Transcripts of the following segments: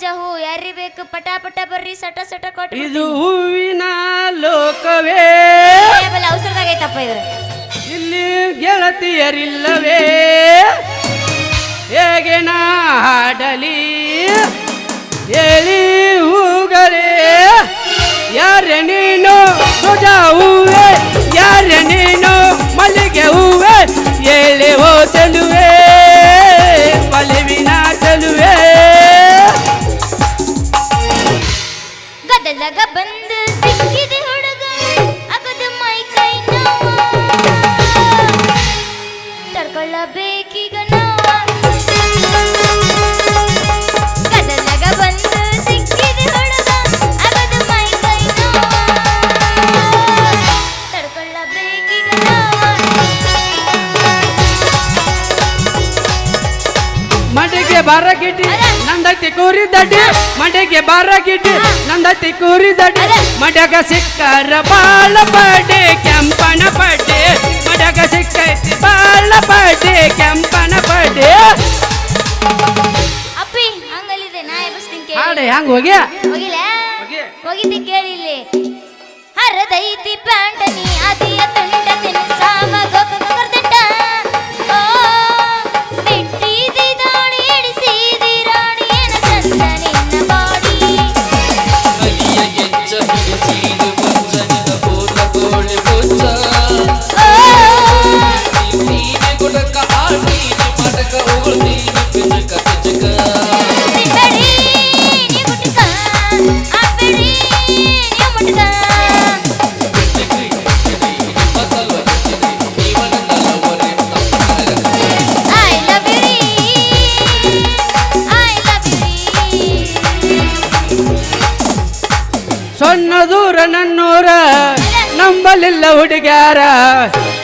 ರಾಜ ಹೂ ಯಾರಿ ಬೇಕು ಪಟ ಪಟ ಬರ್ರಿ ಸಟ ಸಟ ಕೊಟ್ಟು ಇದು ಹೂವಿನ ಲೋಕವೇ ಅವಸರದಾಗ ಐತಪ್ಪ ಇದು ಇಲ್ಲಿ ಗೆಳತಿಯರಿಲ್ಲವೇ ಹೇಗೆ ನಾ ಹಾಡಲಿ ಹೇಳಿ ಹೂಗಳೇ ಯಾರೆ ನೀನು ಧ್ವಜ ಹೂವೆ ಯಾರೆ ನೀನು ಮಲ್ಲಿಗೆ ಹೂವೆ ಹೇಳಿ ಓ ಚೆಲುವೆ ಒಲಿವಿನ ಚೆಲುವೆ ಗದಲಗ ಬಂದು ಸಿಕ್ಕಿದೆ ಹುಡುಗ ಅಗದು ಮೈ ಕೈ ನೋವ ತಡ್ಕೊಳ್ಳಬೇಕೀಗ ನೋವ ಗದಲಗ ಬಂದು ಸಿಕ್ಕಿದೆ ಹುಡುಗ ಅಗದು ಮೈ ಕೈ ನೋವ ತಡ್ಕೊಳ್ಳಬೇಕೀಗ ನೋವ ಮಡಿಗೆ ಬಾರ ಗಿಡ್ಡಿ ನಂದೈತಿ ಕೂರಿ ದಡ್ಡಿ ಮಡಿಗೆ ಬಾರ ಗಿಡ್ಡಿ ನಂದೈತಿ ಕೂರಿ ದಡ್ಡಿ ಮಡ್ಯಾಗ ಸಿಕ್ಕರ ಬಾಳ ಪಡ್ಡಿ ಕೆಂಪನ ಪಡ್ಡಿ ಮಡ್ಯಾಗ ಸಿಕ್ಕೈತಿ ಬಾಳ ಪಡ್ಡಿ ಕೆಂಪನ ಪಡ್ಡಿ ಅಪ್ಪಿ ಹಂಗಲ್ಲಿದೆ ನಾ ಎಬ್ಬಿಸ್ತೀನಿ ಹಾಡೆ ಹಂಗ ಹೋಗಿ ಹೋಗಿಲ್ಲ ಹೋಗಿದ್ದೆ ಕೇಳಿಲ್ಲಿ ಹರದೈತಿ ಪ್ಯಾಂಟನಿ ಅದಿಯ ತುಂಡ ತಿನ್ಸಾವ ಗೋಕರ್ದಟ್ಟ ಓ ಬಿಟ್ಟಿದಿ ದಾಡಿ ಇಡಿಸಿದಿ ರಾಣಿ ಏನ ಚಂದ ನಿನ್ನ ಬಾಡಿ ಕಲಿಯ ಎಚ್ಚ ಹಿಡಿಸಿದು ಪಂಚನಿದ ಪೂರ್ಣ ಕೋಳಿ ಪುಚ್ಚ ಓ ನೀನೆ ಗುಡಕ ಆಟೀನಿ ಮಡಕ ಉಗುಳ್ತೀನಿ ಪಿಚಕ ಪಿಚಕ ಬಿಡಡಿ ನೀ ಗುಟಕ ಅಬಿಡಿ ನೀ ಮುಟಕ I love you I love you Sonna ದೂರ ನನ್ನೂರ ನಂಬಲಿಲ್ಲ ಹುಡುಗ್ಯಾರ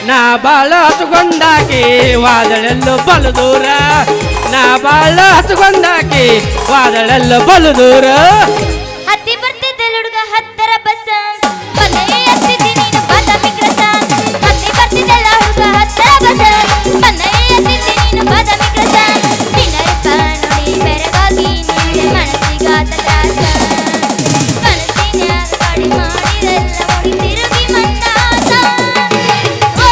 ನಾ ಬಾಳ ಹಚ್ಕೊಂಡಾಕಿ ವಾದಳೆಲ್ಲೂ ಬಲು ದೂರ ನಾ ಬಾಳ ಹಚ್ಕೊಂಡಾಕಿ ವಾದಳೆಲ್ಲ ಬಲು ದೂರ ಹತ್ತಿ ಬರ್ತಿದ್ದ ಹುಡುಗ ಹತ್ತರ ಬಸ್ ಬಂದೆಯೇ ಹತ್ತಿದ್ದಿ ನೀನು ಬಾದಾಮಿ ಕ್ರಸ ಹತ್ತಿ ಬರ್ತಿದ್ದಲ್ಲ ಹುಡುಗ ಹತ್ತರ ಬಸ್ ಬಂದೆಯೇ ಹತ್ತಿದ್ದಿ ನೀನು ಬಾದಾಮಿ ಕ್ರಸ ನಿನ್ನ ರೂಪ ನೋಡಿ ಬೆರಗಾಗಿ ನಿಂದೆ ಮನಸ್ಸಿಗಾತ ತ್ರಾಸ ಮನಸ್ಸಿನ್ಯಾಗ ಗಾಡಿ ಮಾಡಿದೆಲ್ಲ ಮುಡಿ ತಿರುಗಿ ಮಂದಾಸ ಓ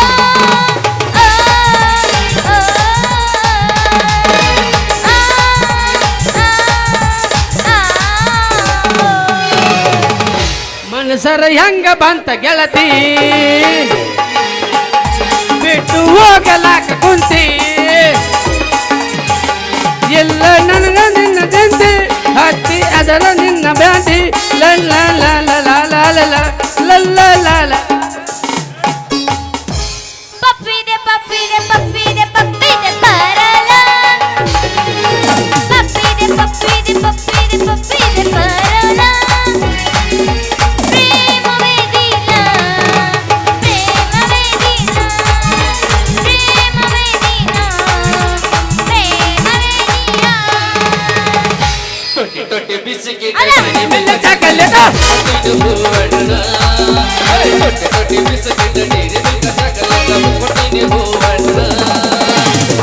ಓ ಓ ಮನಸರ ಹೆಂಗ ಬಂತ ಗೆಳತಿ ಬಿಟ್ಟು ಹೋಗಲಾಕ ಕುಂತಿ ಎಲ್ಲ ನನಗ ನಿನ್ನ ಜಂತಿ ಹತ್ತಿ ಅದರ ನಿನ್ನ ಬ್ಯಾಂತಿ ಲಲ್ಲ ಲಾಲ ಲಾಲ ಲಲ್ಲ ಲಾಲ ಪಪ್ಪಿದೆ ಪಪ್ಪಿದೆ ಪಪ್ಪಿದೆ ಪಪ್ಪಿದೆ ಬರಲ ಪಪ್ಪಿದೆ ಪಪ್ಪಿದೆ ಪಪ್ಪಿದೆ ಪಪ್ಪಿದೆ ಬರಲ ಪ್ರೇಮವೇ ದಿನ ಪ್ರೇಮವೇ ದಿನ ಪ್ರೇಮವೇ ದಿನ ಪ್ರೇಮವೇ ದಿನ ತೊಟ್ಟಿ ತೊಟ್ಟಿ ಬಿಸಿಗೆ ಮೆಲ್ಲ ಚಾಕಲ್ಯದ ಇದು ಹೂವಣ್ಣ ತೊಟ್ಟಿ ತೊಟ್ಟಿ ಬಿಸಿಗೆ ಡೇರಿ ಮಿಲ್ಕ ಸಕಲದ ಕೊಟ್ಟಿನಿ ಹೂವಣ್ಣ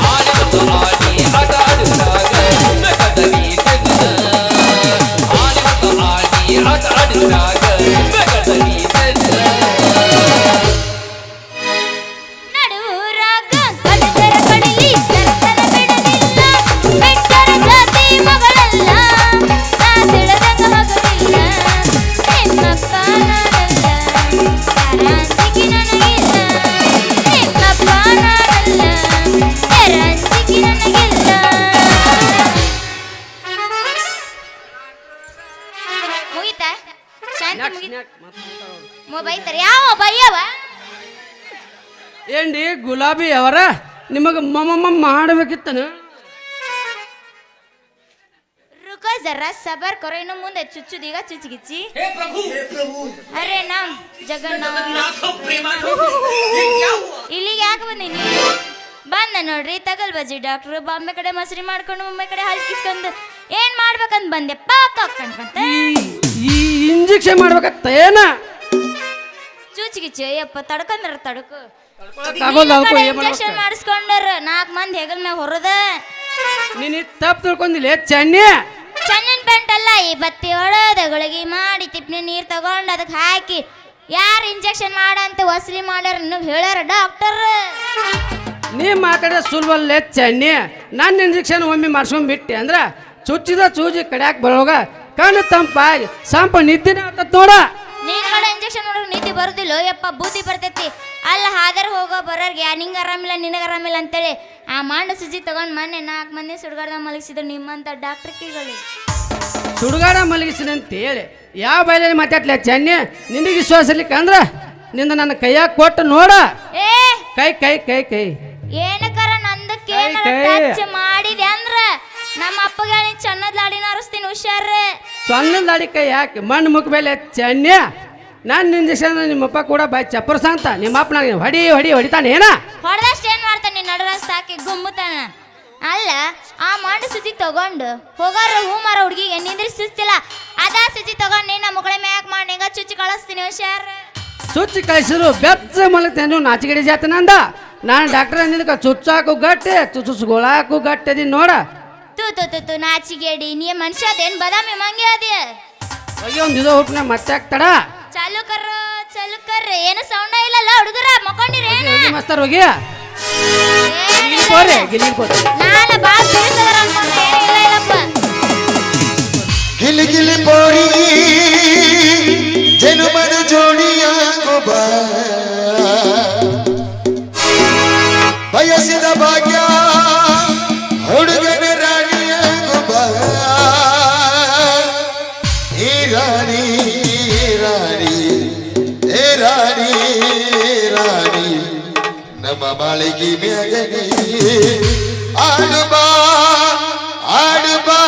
ಆಡಿ ಮತ್ತು ಆಡಿ ಆಟ ಆಡಿದಾಗ ಬೆಕದನಿ ತೆನ್ನ ಆಡಿ ಮತ್ತು ಆಡಿ ಆಟ ಆಡಿದಾಗ ಬೆಕದನಿ ತೆನ್ನ ನಡುರಾಗ ಕಡದರ ಕಡಿಲಿ ಕರ್ತನ ಬಿಡಲಿಲ್ಲ ಬೆಟ್ಟರ ಜಾತಿ ಮಗಳಲ್ಲ ನಾ ತಿಳಿದಂಗ ಮಗಳಿಲ್ಲ ನಿಮ್ಮಪ್ಪ ನಾನಲ್ಲ ಯಾರಂಜಿಕೆ ನನಗಿಲ್ಲ ನಿಮ್ಮಪ್ಪ ನಾನಲ್ಲ ಯಾರಂಜಿಕೆ ನನಗಿಲ್ಲ ಮುಗಿತಾ ಶಾಂತಿ ಮುಗಿತ ಮೊಬೈಲ್ ಯಾವ ಬಯ್ಯವ ಏನ್ರಿ ಗುಲಾಬಿ ಅವರ ನಿಮಗೆ ಮಮ್ಮ ಮಾಡಬೇಕಿತ್ತನ रुको जरा सबर करो इन्हों मुंडे चुच्चू दिगा चुच्चिगिच्ची हे प्रभु अरे नाम जगन्नाथ ಇಲ್ಲಿಗೆ ಯಾಕೆ ಬಂದೀನಿ ಬಂದ ನೋಡ್ರಿ ತಗಲ್ ಬಜ್ಜಿ ಡಾಕ್ಟ್ರು ಬಾಂಬೆ ಕಡೆ ಮಸರಿ ಮಾಡ್ಕೊಂಡು ಒಮ್ಮೆ ಕಡೆ ಹಾಲು ಕಿಸ್ಕೊಂಡು ಏನ್ ಮಾಡ್ಬೇಕಂತ ಬಂದೆ ಪಾಕ್ ಹಾಕೊಂಡ್ಬಂತ ಈ ಇಂಜೆಕ್ಷನ್ ಮಾಡ್ಬೇಕತ್ತ ಏನ ಚೂಚಿಗಿಚ್ಚು ಯಪ್ಪ ತಡ್ಕೊಂಡ್ರ ತಡ್ಕು ತಗೊಂಡ್ ಅದಕ್ಕೂ ಏನ್ ಇಂಜೆಕ್ಷನ್ ಮಾಡಿಸ್ಕೊಂಡಾರ 4 ಮಂದಿ ಹೆಗಲ್ ಮ್ಯಾಗ ಹೊರದ ನೀನು ತಪ್ಪು ತಿಳ್ಕೊಂಡಿಲ್ಲ ಚೆನ್ನಿ ಚನ್ನನ್ ಪೆಂಟ್ ಅಲ್ಲ ಈ ಬತ್ತಿ ಹೊಡೋದ ಗುಳಿಗೆ ಮಾಡಿ ತಿಪ್ಪನೆ ನೀರು ತಗೊಂಡು ಅದಕ್ಕೆ ಹಾಕಿ ಯಾರು ಇಂಜೆಕ್ಷನ್ ಮಾಡಂತ ವಸೂಲಿ ಮಾಡ್ಯಾರ ನಿನಗೆ ಹೇಳ್ಯಾರ ಡಾಕ್ಟರ್. ನೀ ಮಾತಾಡೋ ಸುಲ್ವಲ್ಲೇ ಚನ್ನಿ. ನನ್ನ ಇಂಜೆಕ್ಷನ್ ಒಮ್ಮೆ ಮಾಡ್ಸ್ಕೊಂಡ್ಬಿಟ್ಟೆ ಅಂದ್ರೆ ಚುಚ್ಚಿದ ಚೂಜಿ ಕಡ್ಯಾಕ್ ಬರೋಗ ಕಣ್ಣು ತಂಪಾಗಿ ಸಂಪ ನಿದ್ದಿನ ಆಗ್ತದ ನೋಡ. ನೀನ್ ಕಡೆ ಇಂಜೆಕ್ಷನ್ ಮಾಡೋಕೆ ನಿದ್ದೆ ಬರುದಿಲ್ಲ ಯಪ್ಪ, ಬೂದಿ ಬರ್ತೈತಿ. ಅಲ್ಲ ಹಾದರ್ ಹೋಗೋ ಬರೋರ್ಗೆ ನಿಂಗೆ ಆರಾಮಿಲ್ಲ ನಿನಗೆ ಆರಾಮಿಲ್ಲ ಅಂತೇಳಿ ಆ ಮಾಂಡ ಸುಜಿ ತಗೊಂಡು ಮೊನ್ನೆ 4 ಮಂದಿ ಸುಡ್ಗಾಡ್ದ ಮಲಗಿಸಿದ್ರು ನಿಮ್ಮಂತ ಡಾಕ್ಟರ್ ಕೀಗಳು. ಸುಡುಗಾಡ ಮಲಗಿಸಿನ ಅಂತೇಳಿ ಯಾವ ಬೈಲಲ್ಲಿ ಮಾತಾಡ್ಲ ಚನ್ನಿ. ನಿನಗೆ ವಿಶ್ವಾಸ ಇರ್ಲಿಕ್ಕೆ ಅಂದ್ರೆ ನಿಂದ ನನ್ನ ಕೈಯಾಗ ಕೊಟ್ಟು ನೋಡ. ಏ ಕೈ ಕೈ ಕೈ ಕೈ ಏನಕ್ಕಾರ ನಂದಕ್ಕೆ ಕೈ. ಟಚ್ ಮಾಡಿದೆ ಅಂದ್ರ ನಮ್ಮ ಅಪ್ಪಗೆ ಚೆನ್ನದ್ ಲಾಡಿನ ಅರಸ್ತೀನಿ ಹುಷಾರ. ಸೊನ್ನ ಲಾಡಿ ಕೈ ಹಾಕಿ ಮಣ್ಣು ಮುಖ ಮೇಲೆ ಚನ್ಯ. ನಾನು ಇಂಜೆಕ್ಷನ್ ನಿಮ್ಮಪ್ಪ ಕೂಡ ಬಾಯ್ ಚಪ್ಪರ್ಸ ಅಂತ ನಿಮ್ಮಪ್ಪ ನನಗೆ ಹೊಡಿತಾನೆ ಏನ. ಹೊಡೆದಷ್ಟು ಏನ್ ಮಾಡ್ತಾನೆ ನಡುರಸ್ತ ಹಾಕಿ ಗುಮ್ಮತಾನ. ಅಲ್ಲ ಆ ಮಾಡು ಸುಜಿ ತಗೊಂಡು ಹೋಗಾರ ಹೂ ಮಾರ ಹುಡುಗಿಗೆ ನಿಂದ್ರಿ ಸುಸ್ತಿಲ್ಲ ಅದಾ ಸುಜಿ ತಗೊಂಡು ನಿನ್ನ ಮುಗಳ ಮ್ಯಾಕ್ ಮಾಡಿ ಹಿಂಗ ಚುಚ್ಚಿ ಕಳಿಸ್ತೀನಿ ಹುಷಾರ. ಚುಚ್ಚಿ ಕಳಿಸಿದ್ರು ಬೆಚ್ಚ ಮಲಗ್ತೇನೆ ನೀವು ನಾಚಿಗಡಿ ಜಾತನಂದ. ನಾನು ಡಾಕ್ಟರ್ ಅಂದಿದ್ದಕ್ಕೆ ಚುಚ್ಚಾಕು ಗಟ್ಟೆ ಚುಚ್ಚುಸ್ಗೊಳಾಕು ಗಟ್ಟೆ ಅದೀನಿ ನೋಡ. ತೂ ನಾಚಿಗೇಡಿ ನೀ ಮನುಷ್ಯ ಅದೇನ್ ಬದಾಮಿ ಮಂಗೆ ಅದೇ. ಹೋಗಿ ಒಂದು ಇದು ಹುಟ್ನ ಮತ್ತೆ ಹಾಕ್ತಾಡ. ಚಾಲು ಕರ್ರ ಏನು ಸೌಂಡ ಇಲ್ಲಲ್ಲ ಹುಡುಗರ ಮಕ್ಕೊಂಡಿರೇನ. ಮಸ್ತಾರ ಹೋಗಿ ಗಿಲಿಪೋರಿ. ನಾನು ಬಾಳ ತಿಳಿಸದರ ಅನ್ಕೊಂಡೆ ಏನಿಲ್ಲ ಇಲ್ಲಪ್ಪ. ಗಿಲಿ ಗಿಲಿ ಪೋರಿ ಜನುಮನ ಜೋಡಿಯಾಗೋ ಬಾ, ಬಯಸಿದ ಭಾಗ್ಯ ಹುಡುಗನ ರಾಣಿಯಾಗೋ ಬಾ. ಈ ರಾಣಿ ರಾಣಿ ಏ ರಾಣಿ ರಾಣಿ ನಮ್ಮ ಮಾಳಿಗೆ ಮ್ಯಾಗನಿ ಆಡು ಬಾ ಆಡು ಬಾ.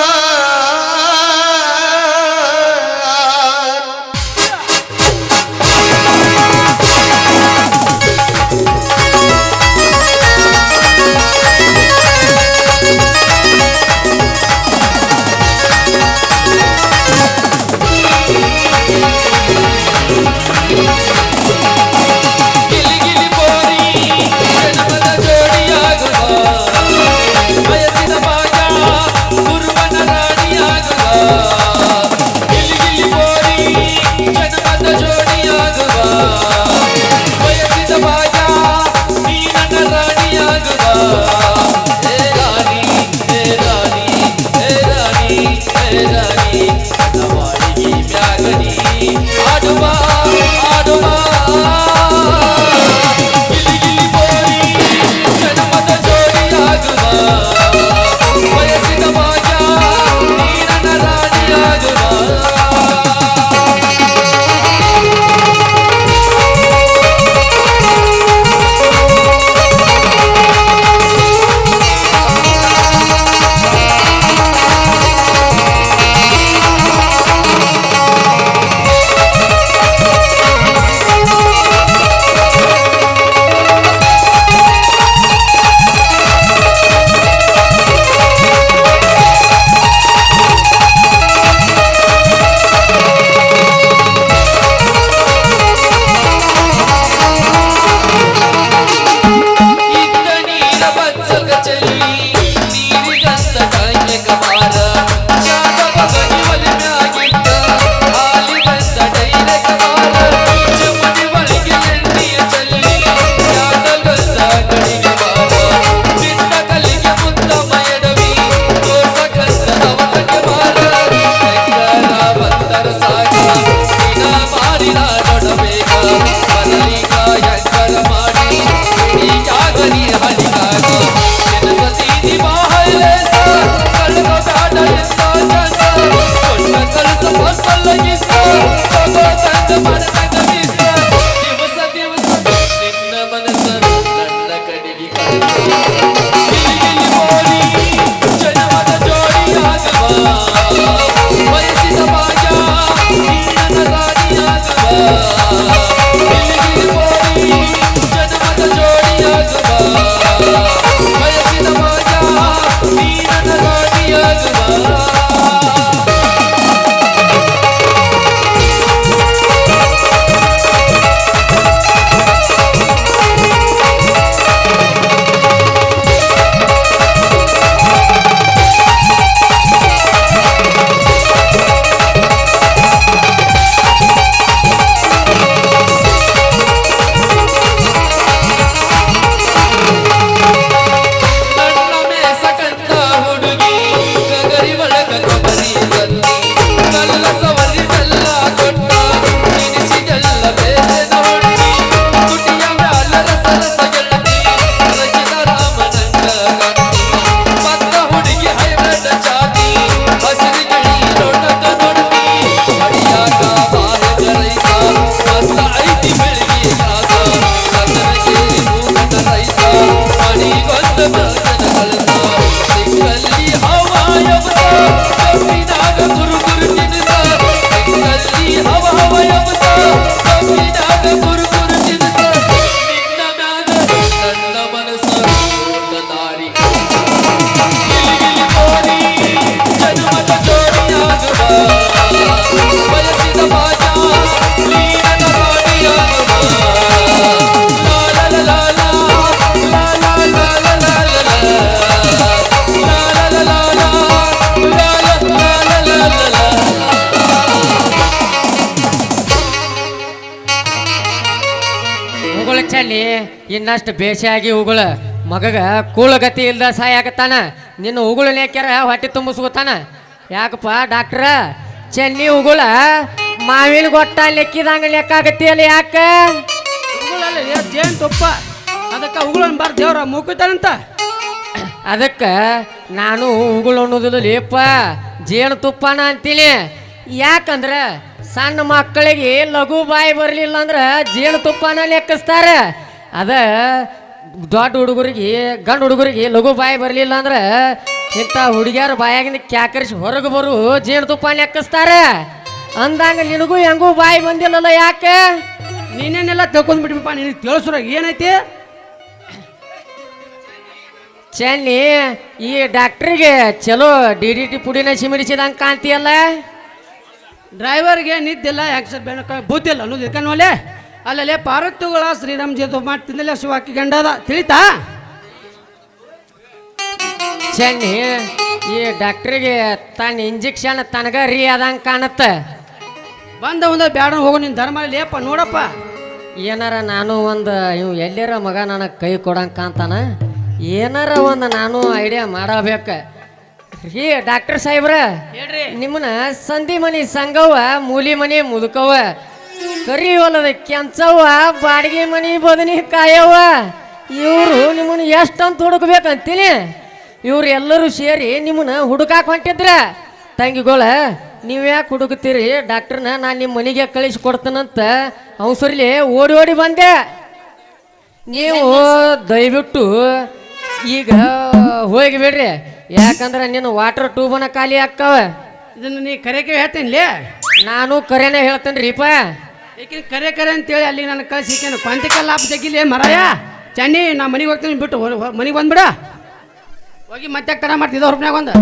ಉಗುಳ ಚನ್ನಿ ಇನ್ನಷ್ಟು ಬೇಸಿಯಾಗಿ ಉಗುಳ ಮಗಗ ಕೂಳಗತಿ ಇಲ್ದ ಸಾಯಾಗತ್ತಾನ ನಿನ್ನ ಉಗುಳು ನೇಕ್ಯಾರ ಹೊಟ್ಟೆ ತುಂಬಿಸ್ಕೊತಾನ ಯಾಕಪ್ಪ ಡಾಕ್ಟ್ರ ಚೆನ್ನಿ ಉಗುಳ ಮಾವಿನ ಗೊಟ್ಟ ಲೆಕ್ಕಿದಂಗ ಲೆಕ್ಕ ಆಗತ್ತಿಯಲ್ಲ ಯಾಕ ಉಗುಳಲ್ಲ ಜೇನು ತುಪ್ಪ ಅದಕ್ಕೆ ಉಗುಳನ್ ಬಾರ್ ದೇವ್ರ ಮುಗಿತಾನಂತ ಅದಕ್ಕೆ ನಾನು ಉಗುಳು ಅನ್ನೋದಿಲ್ಲ ಲೇಪ ಜೇನು ತುಪ್ಪನ ಅಂತೀನಿ ಯಾಕಂದ್ರೆ ಸಣ್ಣ ಮಕ್ಕಳಿಗೆ ಲಘು ಬಾಯಿ ಬರಲಿಲ್ಲ ಅಂದ್ರೆ ಜೇನು ತುಪ್ಪನ ಲೆಕ್ಕಿಸ್ತಾರೆ ಅದ ದೊಡ್ಡ ಹುಡುಗರಿಗೆ ಗಂಡು ಹುಡುಗರಿಗೆ ಲಘು ಬಾಯಿ ಬರಲಿಲ್ಲ ಅಂದ್ರೆ ಇಂಥ ಹುಡುಗಿಯರ ಬಾಯಾಗಿಂದ ಕ್ಯಾಕರಿಸಿ ಹೊರಗೆ ಬರು ಜೇನು ತುಪ್ಪ ಲೆಕ್ಕಿಸ್ತಾರೆ ಅಂದಂಗ ನಿನಗೂ ಹೆಂಗೂ ಬಾಯಿ ಬಂದಿಲ್ಲಲ್ಲ ಯಾಕೆ ನೀನೇನೆಲ್ಲ ತಿಳ್ಕೊಂಡ್ಬಿಟ್ಬಿಪ್ಪ ನಿನಗೆ ತಿಳಿಸ್ರ ಏನೈತಿ ಚೆನ್ನಿ ಈ ಡಾಕ್ಟ್ರಿಗೆ ಚಲೋ DDT ಪುಡಿನ ಸಿಮಿಡಿಸಿದಂಗೆ ಕಾಣ್ತೀಯಲ್ಲ ಡ್ರೈವರ್ಗೆ ನಿದ್ದಿಲ್ಲ ಯಾಕೆ ಬುದ್ಧಿ ಇಲ್ಲ ಅನ್ನೋದು ಇರ್ಕನ್ವಲೆ ಅಲ್ಲಲ್ಲೇ ಪಾರತ್ತುಗಳ ಶ್ರೀರಾಮ್ ಜೇತು ಮಾಡಿ ತಿನ್ನಲೆ ಶಿವಾಕಿ ಗಂಡದ ತಿಳಿತಾ ಚೆನ್ನಿ ಈ ಡಾಕ್ಟ್ರಿಗೆ ತನ್ನ ಇಂಜೆಕ್ಷನ್ ತನಗ ರೀ ಆದಂಗೆ ಕಾಣುತ್ತೆ ಬಂದ ಬ್ಯಾಡ ಹೋಗು ನಿನ್ನ ಧರ್ಮ ಲೇಪ ನೋಡಪ್ಪ ಏನಾರ ನಾನು ಒಂದು ಇವ್ ಎಲ್ಲಾರ ಮಗ ನನಗೆ ಕೈ ಕೊಡಂಗೆ ಕಾಣ್ತಾನ ಏನಾರ ಒಂದು ನಾನು ಐಡಿಯಾ ಮಾಡಬೇಕು ರೀ ಡಾಕ್ಟರ್ ಸಾಹೇಬ್ರ ಹೇಳ್ರಿ ನಿಮ್ಮನ್ನ ಸಂಧಿ ಮನಿ ಸಂಗವ ಮೂಲಿ ಮನಿ ಮುದುಕವ ಕರಿ ಹೊಲದ ಕೆಂಚವ್ವ ಬಾಡಿಗೆ ಮನಿ ಬದನಿ ಕಾಯವ್ವ ಇವರು ನಿಮ್ಮನ್ನ ಎಷ್ಟಂತ ಹುಡುಕ್ಬೇಕಂತೀನಿ ಇವ್ರು ಎಲ್ಲರೂ ಸೇರಿ ನಿಮ್ಮನ್ನ ಹುಡುಕಾಕ್ ಹೊಂಟಿದ್ರ ತಂಗಿಗೋಳ ನೀವು ಯಾಕೆ ಹುಡುಕ್ತೀರಿ ಡಾಕ್ಟ್ರನ್ನ ನಾನು ನಿಮ್ಮ ಮನೆಗೆ ಕಳಿಸಿ ಕೊಡ್ತೇನಂತ ಅವಸರ್ಲಿ ಓಡಿ ಓಡಿ ಬಂದೆ ನೀವು ದಯವಿಟ್ಟು ಈಗ ಹೋಗಿಬಿಡ್ರಿ ಯಾಕಂದ್ರೆ ನಿನ್ನ ವಾಟರ್ ಟ್ಯೂಬನ ಖಾಲಿ ಆಗ್ತಾವ ಇದನ್ನು ನೀ ಕರೆಕೆ ಹೇಳ್ತೇನೆ ನಾನು ಕರೆನೇ ಹೇಳ್ತೇನೆ ರೀಪ ಏಕೆ ಕರೆ ಅಂತೇಳಿ ಅಲ್ಲಿ ನನ್ನ ಕಳಿಸಿ ಕೊಂತಿಕ ಲಾಭ ಜಗ್ಗಿಲಿ ಮರಾಯ ಚನ್ನಿ ನಾ ಮನೆಗೆ ಹೋಗ್ತೀನಿ ಬಿಟ್ಟು ಮನೆಗೆ ಬಂದ್ಬಿಡ ಹೋಗಿ ಮತ್ತೆ ತರ ಮಾಡ್ತಿದ್ದ ಹೊರಪ್ನ್ಯಾಗ ಒಂದು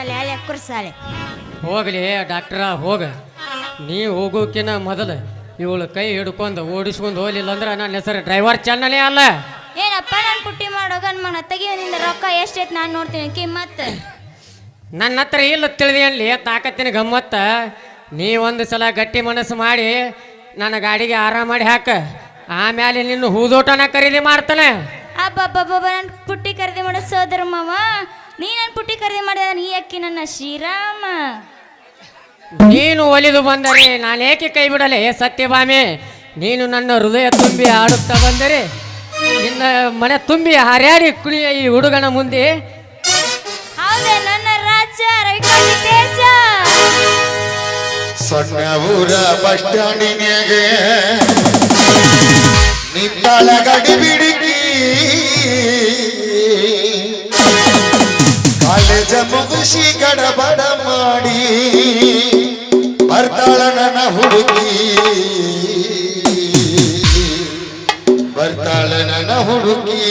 ಸಾಲೆ ಅಲ್ಲಿ ಕುರ್ಸಾಲೆ ಹೋಗ್ಲಿ ಡಾಕ್ಟ್ರ ಹೋಗ ನೀ ಹೋಗೋಕಿನ ಮೊದಲು ಇವಳು ಕೈ ಹಿಡ್ಕೊಂಡು ಓಡಿಸ್ಕೊಂಡು ಹೋಗ್ಲಿಲ್ಲ ಅಂದ್ರೆ ನನ್ನ ಹೆಸರು ಡ್ರೈವರ್ ಚನ್ನನೇ ಅಲ್ಲ. ಏನಪ್ಪ ನಾನು ಪುಟ್ಟಿ ಮಾಡೋಗ ಮನ ತೆಗಿಯೋನಿಂದ ರೊಕ್ಕ ಎಷ್ಟೈತೆ ನಾನು ನೋಡ್ತೀನಿ ಕಿಮ್ಮತ್. ನನ್ನ ಹತ್ರ ಇಲ್ಲ ತಿಳಿದಿ ತಾಕತ್ತಿನ ಗಮ್ಮತ್ತ. ನೀ ಒಂದು ಸಲ ಗಟ್ಟಿ ಮನಸ್ಸು ಮಾಡಿ ನನ್ನ ಗಾಡಿಗೆ ಆರಾಮ ಮಾಡಿ ಹಾಕ, ಆಮೇಲೆ ನಿನ್ನ ಹೂದೋಟನ ಖರೀದಿ ಮಾಡ್ತಾನೆ. ಅಬ್ಬಬ್ಬಬ್ಬ ನಾನು ಪುಟ್ಟಿ ಖರೀದಿ ಮಾಡೋ ಸೋದರ ಮಾವ, ನೀ ನನ್ನ ಪುಟ್ಟಿ ಖರೀದಿ ಮಾಡಿದ ನೀ ಅಕ್ಕಿ ನನ್ನ ಶ್ರೀರಾಮ. ನೀನು ಒಲಿದು ಬಂದರೆ ನಾನೇಕೆ ಕೈ ಬಿಡಲೆ ಸತ್ಯಭಾಮಿ. ನೀನು ನನ್ನ ಹೃದಯ ತುಂಬಿ ಆಡುತ್ತಾ ಬಂದರೆ ನಿನ್ನ ಮನೆ ತುಂಬಿ ಹಾರ್ಯಾಡಿ ಕುಣಿಯ ಈ ಹುಡುಗನ ಮುಂದೆ. ಹೌದೇ ನನ್ನ ರಾಜ ರವಿಕಾಂತಿ ತೇಜ. ಸಣ್ಣ ಊರ ಬಸ್ ಸ್ಟ್ಯಾಂಡಿನ್ಯಾಗೆ ನಿಂತಾಳ ಗಡಿ ಬಿಡುಕಿ, ಕಾಲೇಜ ಮುಗಿಸಿ ಗಡಬಡ ಮಾಡಿ ಬರ್ತಾಳ ನನ್ನ ಹುಡುಗಿ, ಬರ್ತಾಳ ನನ್ನ ಹುಡುಗಿ.